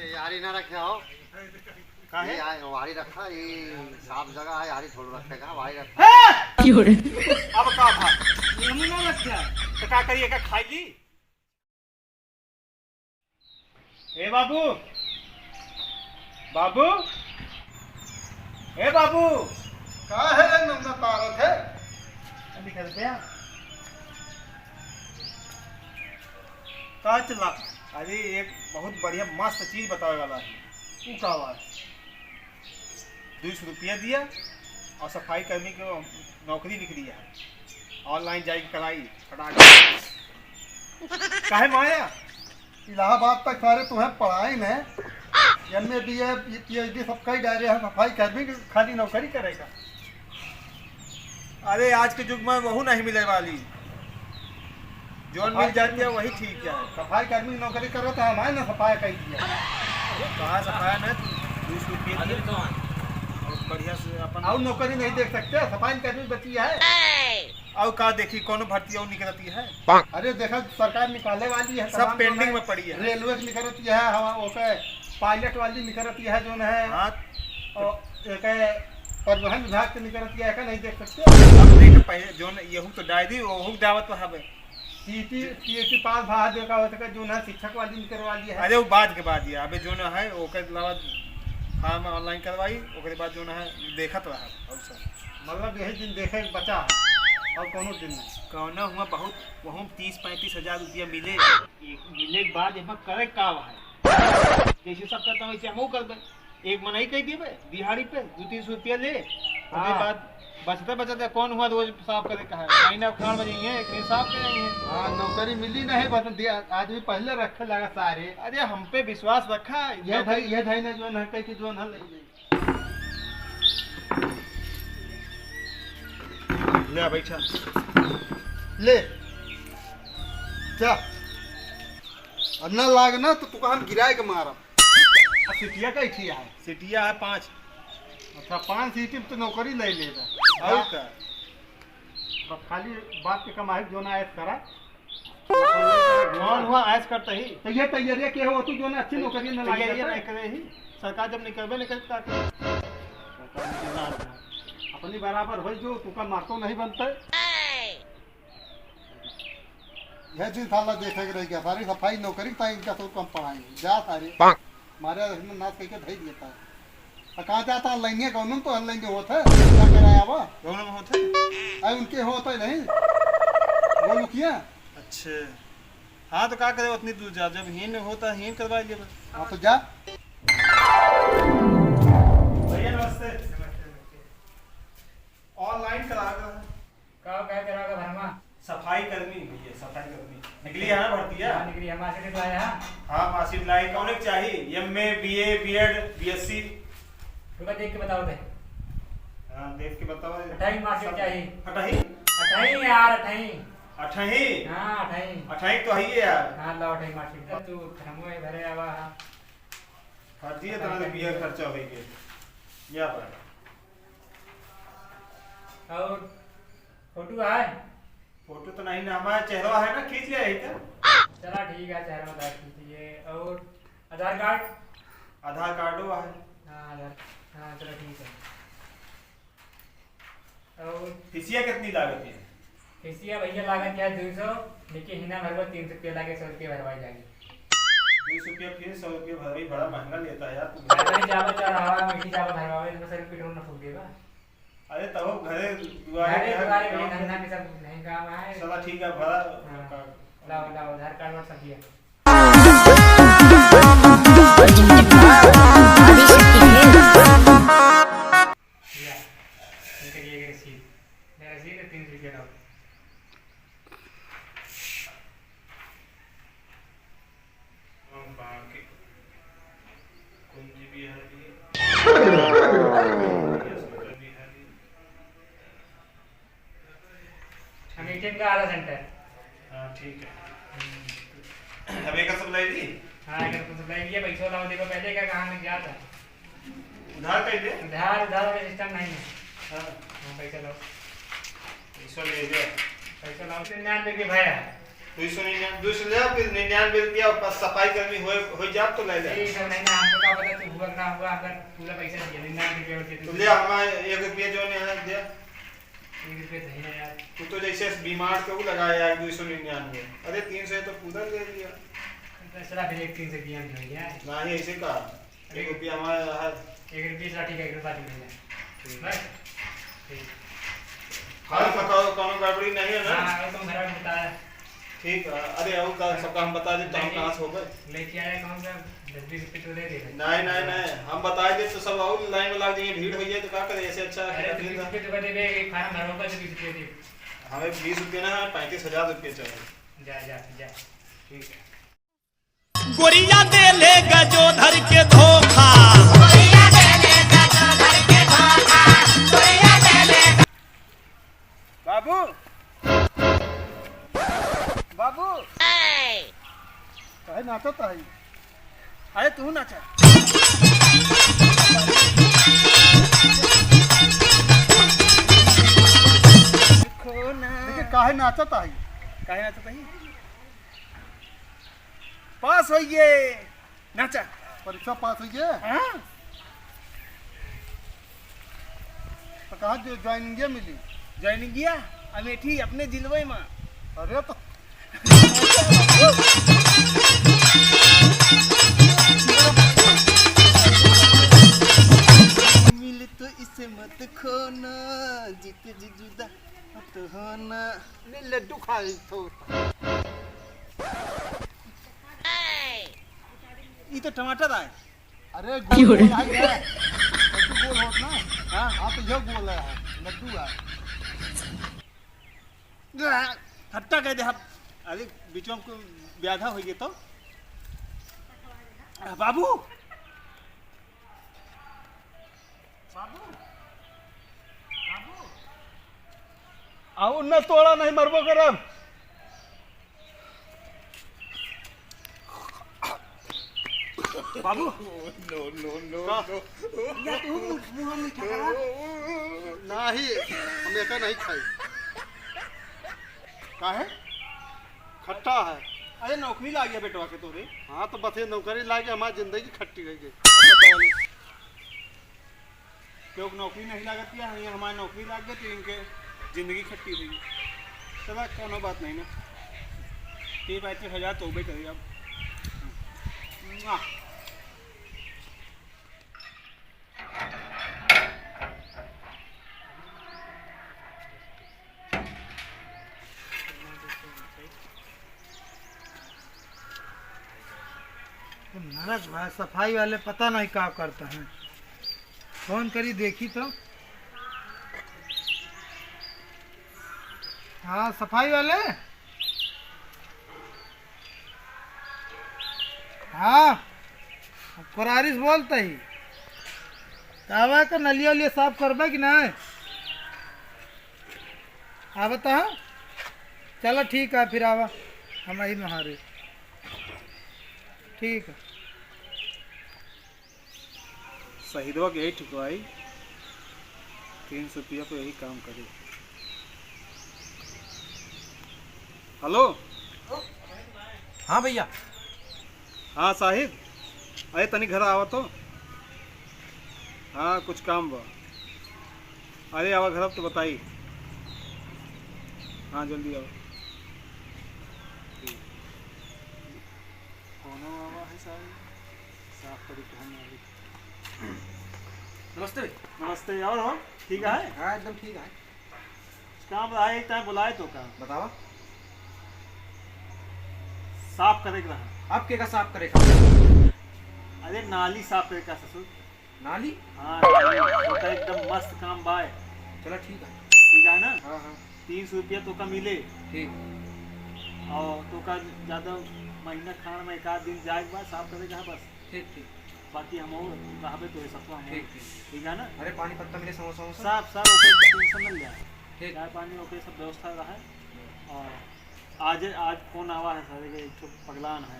यारी ना रखे हो काहे वारी रखा ये साफ जगह है यारी थोड़ा रखेगा वारी रखा अब का भाई ये ना रखा तो क्या करिए का खाई ली ए बाबू बाबू ए बाबू का है नंगा तारत है अभी कर दिया का चला अरे एक बहुत बढ़िया मस्त चीज बतावे वाला है तू का हुआ 200 रुपया दिया और सफाई कर्मी को नौकरी निकली है ऑनलाइन जाएगी कराई काहे माया इलाहाबाद तक सारे तुम्हें पढ़ाई ने एमए बीए पीएचडी सब कई डायरे हैं सफाई कर्मी की खाली नौकरी करेगा। अरे आज के युग में वहू नहीं मिले वाली जो मिल जाती है वही ठीक है। सफाई कर्मी की नौकरी करो तो हमारे ना सफाई कही दिया कहाँ सफाया न 200 रुपये बढ़िया से अपन और नौकरी नहीं देख सकते सफाई कर्मी बची है और का देखी कौन भर्ती और निकलती है। अरे देखा सरकार निकालने वाली है सब पेंडिंग में पड़ी है रेलवे की निकलती है हवा ओके पायलट वाली निकलती है जो है हाँ और एक परिवहन विभाग की निकलती है नहीं देख सकते अब देख पहले जो यहू तो डायरी वहू दावत पर हवे सीटी पास भाग देखा होता जो ना शिक्षक वाली निकल वाली है। अरे वो बाद के बाद ये अबे जो ना है ओकर अलावा फॉर्म ऑनलाइन करवाई ओकर बाद जो ना है देखत रहा और सब मतलब यही दिन देखे बचा है और कोनो दिन नहीं कौना हुआ बहुत वहाँ 30-35 हजार रुपया मिले मिले के बाद यहाँ करे का है जैसे सब करता हूँ वैसे हम कर दे एक मनाई कह दिए दिहाड़ी पे 200-300 रुपया ले उसके बाद बचते कौन हुआ रोज साफ करे का है महीना खान में जाइए एक दिन साफ करेंगे। हाँ नौकरी मिली नहीं बस आदमी पहले रखे लगा सारे अरे हम पे विश्वास रखा ये भाई ने जो न कही कि जो न ले ले बैठा ले क्या अन्ना लागना तो तुका हम गिराए के मारा सिटिया का ही है सिटिया है 5 अच्छा 5 सीटी तो नौकरी ले लेगा और का बस खाली बात के कमाई जो ना ऐस करा कौन हुआ ऐस करता ही तो ये तैयारी के हो तू जो ना अच्छी नौकरी न लगे ये नहीं करे ही सरकार जब निकलबे नहीं करता अपनी बराबर हो जो तुका मारतो नहीं बनता यह चीज साला देखे के रह गया सारी सफाई नौकरी था इनका तो कम पढ़ाएंगे जा सारे मारे नाच कह के धई देता है कहाँ जाता ऑनलाइन है कौन तो ऑनलाइन जो होता है क्या कराया वो कौन में होता है उनके होता ही नहीं वो लुकिया अच्छा हाँ तो क्या करे उतनी दूर जा जब हीन होता हीन करवा लिए हाँ तो जा भैया नमस्ते ऑनलाइन करा क्या करा भरमा सफाई कर्मी भैया सफाई कर्मी निकली है ना भर्ती है निकली है मार्केट में आया हाँ मार्कशीट लाई कौन चाहिए एमए बीए बीएड बीएससी रुका देख के बताओ दे हाँ देख के बताओ 28 मार्कशीट चाहिए 28 यार 28 28 हां 28 28 तो है यार हां लो 28 मार्कशीट तू हमो भरे आवा फर्जी है तुम्हारे बीए खर्चा हो गई या पर और फोटो है फोटो तो नहीं ना हमारा चेहरा है ना खींच लिया है क्या चला ठीक है चेहरा बता दीजिए और आधार कार्ड है हाँ चलो ठीक है और फीसिया कितनी लागत है फीसिया भैया लागत है 200 लेकिन हिना भरवा 300 रुपया लागे 100 रुपया भरवाई जाएगी 20 रुपया फीस 100 रुपया भरवाई बड़ा महंगा लेता है यार तू जावा चाह रहा मीठी चावल भरवावे तो सर पेट्रोल ना फूक देगा अरे तब घरे दुआरे में धंधा के सब नहीं काम है चला ठीक है भरा लाओ आधार कार्ड और सब दिया रसीद 300 रुपया दो कुंजी भी है मीटिंग का आधा सेंटर हाँ ठीक है अब एक सब लाई दी हाँ अगर कुछ सप्लाई दिया पैसा लाओ देखो पहले क्या कहाँ में गया था उधार कर दे उधार उधार वाला सिस्टम नहीं है हाँ पैसा लो 200 ले जा। पैसा लाओ 99 के भैया 299 ले फिर 99 रुपया ऊपर सफाई कर्मी हो जा तो ले ले। ये सब नहीं ना हमको क्या पता तू हुआ ना हुआ अगर पूरा पैसा दिया 99 रुपये होते तो ले हमारा 1 रुपया जो ने है दे। 1 रुपये सही है यार तू तो जैसे बीमार को लगाया यार 299। अरे 300 तो पूरा ले लिया। चला फिर 300 दिया नहीं यार ना ही ऐसे का 1 रुपया हमारा है। 1 रुपये चला ठीक है 1 रुपया दे दे बस ठीक हाँ बताओ कौन गड़बड़ी नहीं है ना। हां तुम घर में बताया ठीक है। अरे और का सबका हम बता देते हम कहां से हो गए। लेके आए कौन सा 10-20 रुपये तो दे दे नहीं हम बता दे तो सब और लाइन में लग जाएंगे भीड़ हो जाए तो क्या करे ऐसे अच्छा अरे 20 रुपये तो दे दे फार्म भरोगा तो 20 रुपये दे हमें 20 रुपये ना 35,000 रुपये चाहिए। जा ठीक है। गोरिया दे ले गजोधर के धोखा बाबू बाबू काहे नाचत है? अरे तू नाचा। देखिए काहे नाचत है? काहे नाचता है? पास होइए नाचा। परीक्षा पास हुई है हाँ तो कहाँ ज्वाइनिंग मिली? ज्वाइनिंग किया अमेठी अपने जिलवे में। अरे तो मिले तो इसे मत खोना जीते जी जुदा मत होना। ले लड्डू खाई तो ये तो टमाटर है। अरे गोल गोल आई है लड्डू गोल होत ना। हाँ हाँ तो यह गोल है लड्डू है। हट्टा कह दे हम। अरे बीच में व्याधा हो गया तो बाबू आओ न तोड़ा नहीं मरबो करब। बाबू नहीं हम एक नहीं खाई। काहे? खट्टा है। अरे नौकरी ला गया बेटवा के तोरे। हाँ तो बस ये नौकरी लाके हमारी जिंदगी खट्टी रह गई। क्यों नौकरी नहीं लागत किया है हमारी नौकरी लाग गई तो इनके जिंदगी खट्टी हुई। चला कोनो बात नहीं ना 35,000 तो करी अब। नरस भाई सफाई वाले पता नहीं क्या करते हैं। फोन करी देखी तो। हाँ सफाई वाले। हाँ कोरारिस बोलते ही आवा का नलिया लिए साफ करबे कि नहीं? हाँ बता। चलो ठीक है फिर आवा हम ही महारे। ठीक है। शहीदवा के यही ठुकवाई 300 रुपया पे यही काम करे। हेलो हाँ भैया हाँ साहिब अरे तनी घर आवा तो। हाँ कुछ काम बा। अरे आवा घर अब तो बताई। हाँ जल्दी आओ। कौनो आवा है साहिब साफ करी तो हम आवी। नमस्ते नमस्ते और हो ठीक है? हाँ एकदम ठीक है। काम आए टाइम बुलाए तो काम बतावा साफ करे के रहा। आप के का साफ करेगा? अरे नाली साफ करे का ससुर। नाली? हाँ नाली तो एकदम मस्त काम बाय। चलो ठीक है। ठीक है ना? हाँ हाँ 300 रुपया तो का मिले ठीक। और तो का ज्यादा महीना खान में एक आध दिन जाए के बाद साफ करे का बस। ठीक ठीक बाकी हम और कहबे तो सब हम ठीक ठीक। ठीक है ना? अरे पानी पत्ता मिले समोसा वमोसा? साफ साफ ओके टेंशन मिल जाए। ठीक। चाय पानी ओके सब व्यवस्था रहा है। और आज फोन आवा है सर के एक पगलान है।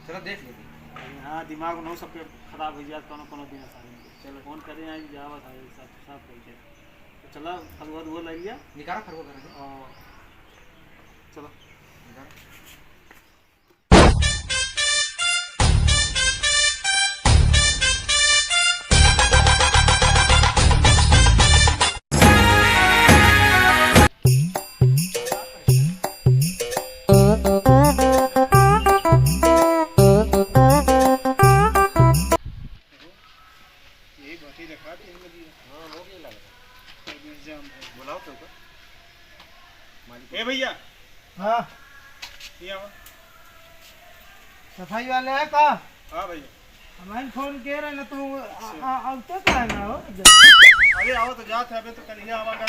चलो देख लेंगे। हाँ दिमाग न सबके खराब हो जाए कोनो कोनो दिन सारे। चलो फोन करे आई जावा सारे सब सब हो जाए। चला फलवा वो ले लिया निकारा फरवा करेंगे। और चलो बुलाओ तो ए भैया हाँ ये आओ। सफाई वाले है का हाँ भैया हमारे फोन किए रहे ना तू आवते का है ना हो अरे आओ तो जात है अबे तो कलिया आवा कर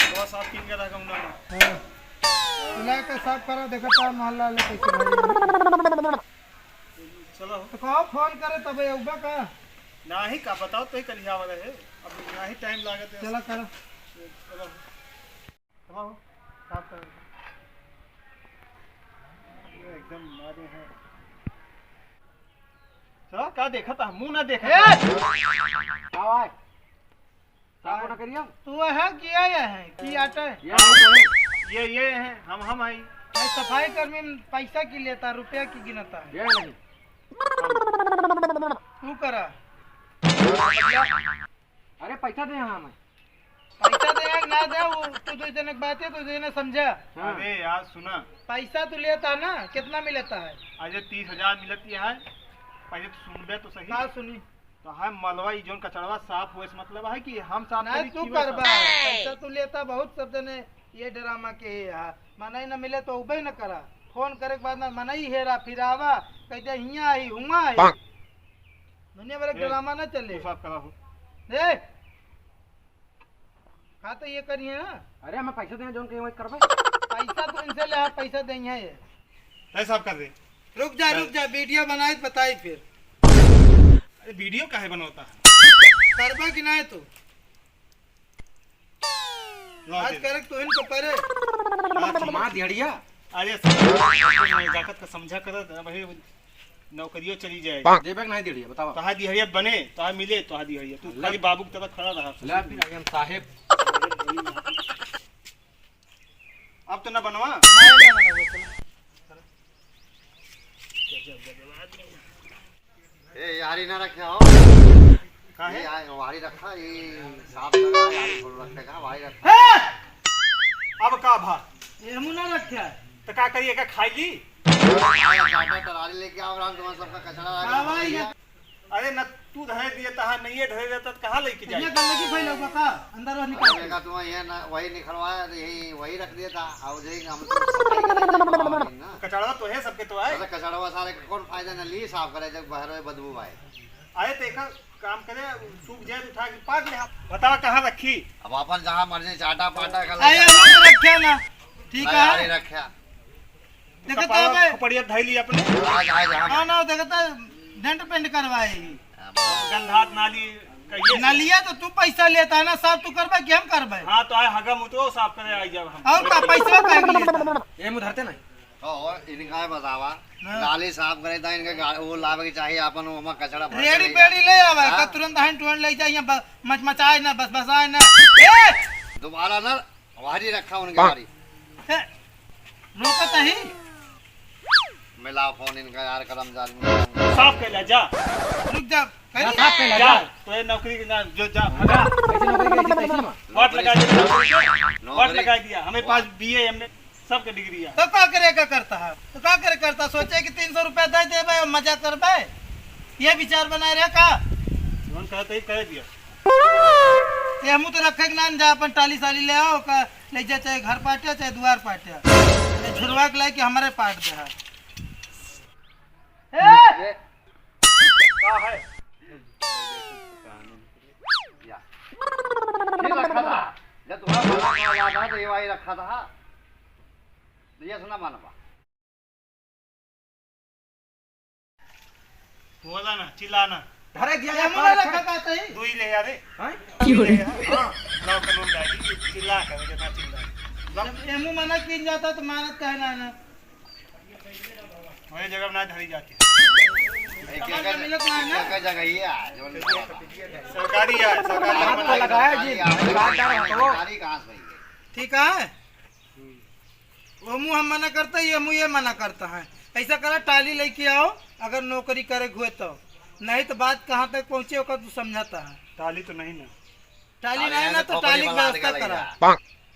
दवा साफ किन के रखा उन्होंने तुला के साफ करा देखता मोहल्ला ले कैसे भाई चलो तो कहो फोन करे तबे उबा का ना ही का बताओ तो ही कलिया वाला है अब ना ही टाइम लागत है चला करो चलो चलो साफ कर ये एकदम मारे हैं चलो क्या देखा था मुंह ना देखा आवाज साफ ना करियो। तू है किया है की आटे ये है हम आई भाई सफाई कर्मी में पैसा की लेता रुपया की गिनता है ये नहीं तू करा अरे पैसा दे हमें। पैसा दे या ना दे वो तू तो जनक बात है तू ने समझा अरे यार सुना पैसा तू लेता ना कितना मिलता है आज 30,000 मिलती है पहले तो सुनबे तो सही का सुनी तो है मलवा ई जोन कचड़वा साफ हुए मतलब है कि हम साफ ना करी तू की करबा वैसा। पैसा तू लेता बहुत सब जने ये ड्रामा के है मना ही ना मिले तो उबे न करा फोन करे के बाद ना मना ही हेरा फिरावा कहते हिया आई हुआ आई दुनिया भर ए, ड्रामा ना चले तू साफ करा हो ए हाँ तो ये करिए ना अरे हमें पैसा दे जोन के करबे। पैसा तो इनसे ले पैसा देंगे ये है साफ कर दे रुक जा वीडियो बनाई बताई फिर अरे वीडियो काहे बनवाता है करबा कि नहीं तू लो आज दे। करे तो इनको परे मां दिहड़िया अरे नजाकत का समझा कर भाई नौकरियों चली जाएगी देबे नहीं दिहड़िया बताओ। तो हाँ दिहरिया बने तो हाँ मिले तो हाँ दिहरिया तू खाली बाबू की तरह खड़ा रहा ला फिर हम साहेब अब तो ना बनवा ए यारी ना रखे हो कहा ये है यार वारी रखा ये साफ लगा यारी बोल रखेगा वारी रखा अब का भा ये मुना रखा तो क्या करिए का खाई ली टाटा टराली लेके आओ राम तुम्हारा सबका कचरा हाँ भाई, रखा अरे न तू धरे दिए तहा नहीं है धरे देता कहाँ लेके ये जाए गंदगी फैला बता अंदर और निकाल देखा तुम ये ना वही निकलवाया तो यही वही रख दिया था अब जाएंगे हम तो सफाई करेंगे ना कचड़ा तो है सबके तो आए अरे कचड़वा सारे का कौन फायदा ना ली साफ करे जब बाहर में बदबू आए आए तो एक काम करे सूख जाए तो उठा के पाट ले बता कहाँ रखी अब अपन जहाँ मर्जी चाटा पाटा कर आया मुना रखा ना ठीक यारी है रखा देखता है भाई खपड़िया धाई ली अपने आज आए जहाँ हाँ ना देखता डेंट पेंट करवाए गंधात नाली कहिए ना लिया तो तू पैसा लेता है ना साफ तू करबा कि हम करबे हाँ तो आए हगा मुतो साफ करे आई जब हम और का पैसा काहे के लेता ये मुंह धरते नहीं। और इनका बतावा हाँ। नाली साफ करे था इनका वो लावे के चाहिए अपन वो कचड़ा भर के रेड़ी ले पेड़ी ले आवे हाँ। का तुरंत हैंड टू हैंड ले जाइए मचमचाए ना बस बसाए ना ए जा। दोबारा ना वारी रखा उनके वारी रोकत ही मिला फोन इनका यार कर्मचारी साफ कर ले जा रुक जा जा साफ कर ले जा जा। तो ये नौकरी के ना जो जा हगा कैसे नौकरी कैसे पैसा में। वाट लगा दिया नौकरी के। वाट नौकरी- लगा दिया हमें पास बीए हमने सबके डिग्री है तो का करे का करता है तो का करे करता सोचे कि 300 रुपया दे देबे और मजा करबे ये विचार बनाए रे का जोन कहते ही कह दिया ये हम तो रखे के ना जा अपन टाली साली ले आओ का ले जा चाहे घर पाटे चाहे द्वार पाटे झुरवा के लाए कि हमारे पाट दे है ए का है या ठीक रखा था जब तुम्हारा माला का याद था तो ये वाही रखा था तो ये सुना मानवा बोला ना चिल्लाना धरे दिया ये या मुना रखा का सही तू ही ले यार हां हाँ नौ कानून डाली चिल्ला कर कितना चिल्ला एमू मना किन जाता तो मानत कहना ना वही जगह ना धरी जाती समाज में मिलत ना है ना। क्या जगह ही है जो सरकारी है, सरकारी लगाया जी, सरकारी कहाँ से है? ठीक है, वो मुँह हम मना करता है, ये मुँह ये मना करता है। ऐसा करा टाली लेके आओ, अगर नौकरी करे हुए तो, नहीं तो बात कहाँ तक पहुँचे होगा तू समझाता है। ताली तो नहीं ना, टाली नहीं ना तो टाली की व्यवस्था करा,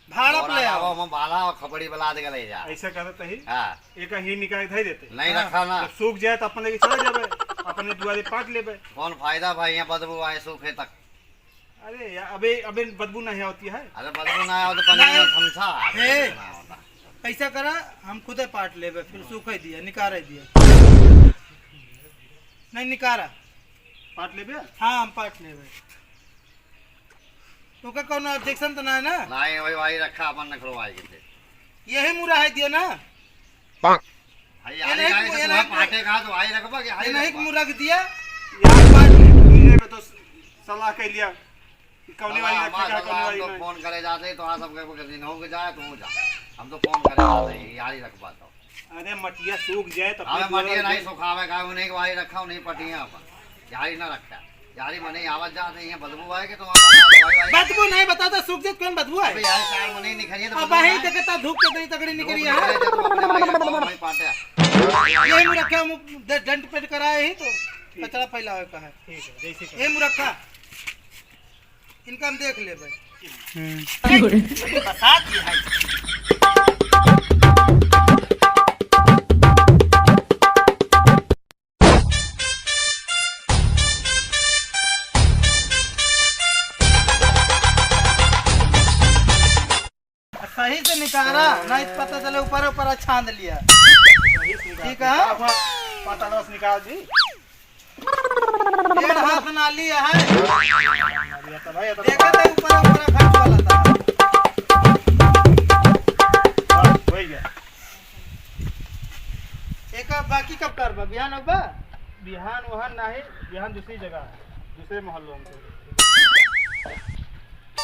भाड़ा पे ले आओ। हम बाला और खपड़ी बला दे ले जा। ऐसा करत ही हाँ एक ही निकाल धै देते, नहीं रखा ना तो सूख जाए तो अपन लेके चले जाबे, अपने दुआरे पाट लेबे। कौन फायदा भाई, यहाँ बदबू आए सूखे तक। अरे यार अबे अबे बदबू नहीं होती है। अगर बदबू ना आए तो पनीर में समझा हे। ऐसा करा, हम खुदे पाट लेबे, फिर सूखे दिया निकारे दिया। नहीं निकारा, पाट लेबे। हाँ हम पाट लेबे। तो का कौन ऑब्जेक्शन तो ना है ना? नहीं वही वही रखा अपन ने खुलवाई के। यही मुरा है दिया ना, भाई ये नहीं- आने ये का नहीं- पाटे का तो भाई रखबा के ये हाई नहीं रखबा। मुरा के दिया। यार पाट ले तो सलाह कह लिया कि कौने वाली रखेगा कौने वाली तो नहीं। फोन करे जाते तो आ सब के दिन हो के जाए तो हो जा। हम तो फोन करे जाते हैं यार ही रखबा तो। अरे मटिया सूख जाए तो हमें अपने मटिया दुआरे नहीं सुखावे का उन्हें वाही रखा नहीं पटिया अपन यारी ना रखा यारी मने आवाज जाते हैं बदबू आए के तो वहां भाई बदबू नहीं बताता, सूख जाए कौन बदबू है? अबे यार चार मने निकलिए तो अब वही देखता धूप के दरी तगड़ी निकली है। अपने भाई रखो भाई पाटे यही मुरखा डंट पेट कराए ही तो कचरा फैलावे का है। ठीक है जैसे ये मुरखा इनका हम देख ले भाई। बरसात की है। सही से निकाला, नहीं तो पता चले ऊपर ऊपर छांद लिया। ठीक है, पता रस निकाल दी। डेढ़ हाथ ना लिया है, अरे तो भाई देखा था ऊपर ऊपर खर्च वाला था। हो गया। एक बाकी कब कर बिहान अब बिहान वहां नहीं, बिहान दूसरी जगह है, दूसरे मोहल्लों में।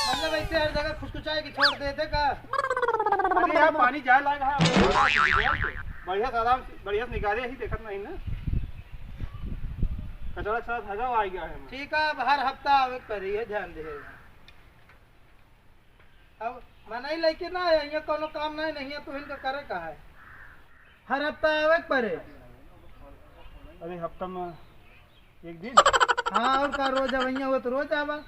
मतलब ऐसे हर जगह खुशकुचाए की छोड़ देते का। अरे यार पानी जाए लगा है, बढ़िया से आराम से बढ़िया से निकाले ही देखत नहीं ना, कचरा कचरा धागा आ गया है। ठीक है, अब हर हफ्ता आवे करिए, ध्यान दे। अब मनाई लेके ना है, यहाँ कोनो काम नहीं है तो इनका करे का है, हर हफ्ता आवे पड़े। अरे हफ्ता में एक दिन। हाँ और का रोज अब हुआ तो रोज आवा।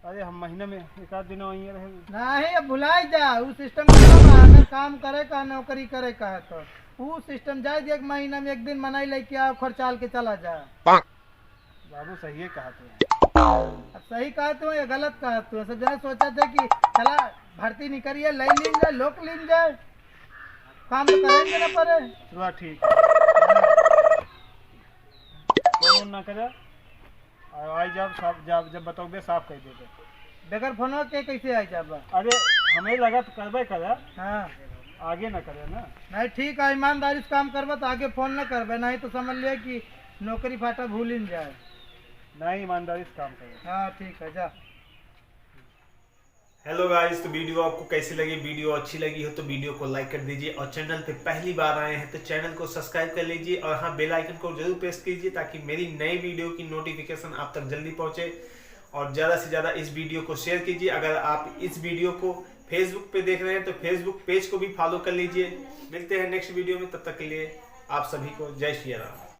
अरे हम महीने में एक आध दिन वहीं रहे। नहीं अब भुलाई जा, वो सिस्टम अगर काम करे का नौकरी करे का है तो वो सिस्टम जाए एक महीना में एक दिन मनाई लेके आओ, खर्चाल के चला जा। बाबू सही है कहा तू। अब सही कहा तू या गलत कहा तू? सब जने सोचा थे कि चला भर्ती नहीं करिए, लै लीन जाए, लोक लीन जाए, काम तो करेंगे ना पड़े। चलो ठीक है, फोन ना करे आई जब साफ जब बताओगे साफ कर देते। बगैर फोन के कैसे आई जाबा? अरे हमें लगा तो करबे करे, हाँ आगे ना करे ना। नहीं ठीक है, ईमानदारी से काम करबा तो आगे फोन न करबे, नहीं तो समझ लिया कि नौकरी फाटा भूल ही न जाए। नहीं ईमानदारी से काम करे। हाँ ठीक है जा। हेलो गाइस, तो वीडियो आपको कैसी लगी? वीडियो अच्छी लगी हो तो वीडियो को लाइक कर दीजिए और चैनल पे पहली बार आए हैं तो चैनल को सब्सक्राइब कर लीजिए और हाँ बेल आइकन को जरूर प्रेस कीजिए ताकि मेरी नई वीडियो की नोटिफिकेशन आप तक जल्दी पहुंचे। और ज़्यादा से ज़्यादा इस वीडियो को शेयर कीजिए। अगर आप इस वीडियो को फेसबुक पे देख रहे हैं तो फेसबुक पेज को भी फॉलो कर लीजिए। मिलते हैं नेक्स्ट वीडियो में, तब तक के लिए आप सभी को जय श्री राम।